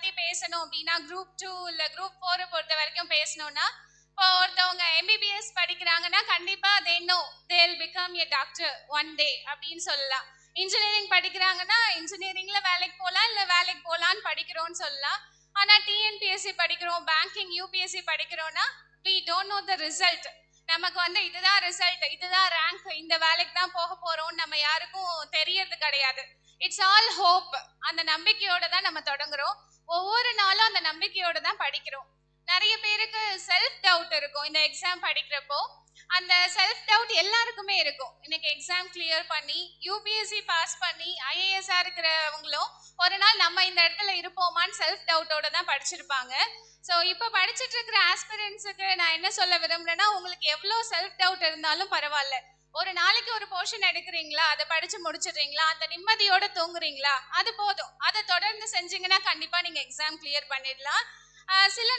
பத்தி பேசணும் அப்படின்னா குரூப் 2 இல்ல குரூப் 4 பொறுத்த வரைக்கும் பேசணும்னா, இப்போ ஒருத்தவங்க எம்பிபிஎஸ் படிக்கிறாங்கன்னா கண்டிப்பா they know they'll become a doctor one day அப்படின்னு சொல்லலாம். இன்ஜினியரிங் படிக்கிறாங்கன்னா இன்ஜினியரிங்ல வேலைக்கு போகலாம், இல்ல வேலைக்கு போகலான்னு படிக்கிறோம்னு சொல்லலாம். ஆனா டிஎன்பிஎஸ்சி படிக்கிறோம், பேங்கிங் யூபிஎஸ்சி படிக்கிறோம்னா we don't know the result. நமக்கு வந்து இதுதான் ரிசல்ட், இதுதான் ரேங்க், இந்த வேலைக்கு தான் போக போறோம் நம்ம யாருக்கும் தெரியறது கிடையாது. It's all hope. அந்த நம்பிக்கையோட தான் நம்ம தொடங்குறோம். ஒவ்வொரு நாளும் அந்த நம்பிக்கையோட தான் படிக்கிறோம். நிறைய பேருக்கு செல்ஃப் டவுட் இருக்கும் இந்த எக்ஸாம் படிக்கிறப்போ. அந்த செல்ஃப் டவுட் எல்லாருக்குமே இருக்கும். இன்னைக்கு எக்ஸாம் கிளியர் பண்ணி யூபிஎஸ்சி பாஸ் பண்ணி ஐஏஎஸ்ஆ இருக்கிறவங்களும் ஒரு நாள் நம்ம இந்த இடத்துல இருப்போமான்னு செல்ஃப் டவுட்டோட தான் படிச்சிருப்பாங்க. ஸோ இப்போ படிச்சுட்டு இருக்கிற ஆஸ்பிரன்ஸுக்கு நான் என்ன சொல்ல விரும்புறேன்னா, உங்களுக்கு எவ்வளோ செல்ஃப் டவுட் இருந்தாலும் பரவாயில்ல, ஒரு நாளைக்கு ஒரு போர்ஷன் எடுக்கிறீங்களா, அதை படிச்சு முடிச்சிடுறீங்களா, அந்த நிம்மதியோட தூங்குறீங்களா, அது போதும். அதை தொடர்ந்து செஞ்சீங்கன்னா கண்டிப்பா நீங்க எக்ஸாம் கிளியர் பண்ணிடலாம். சில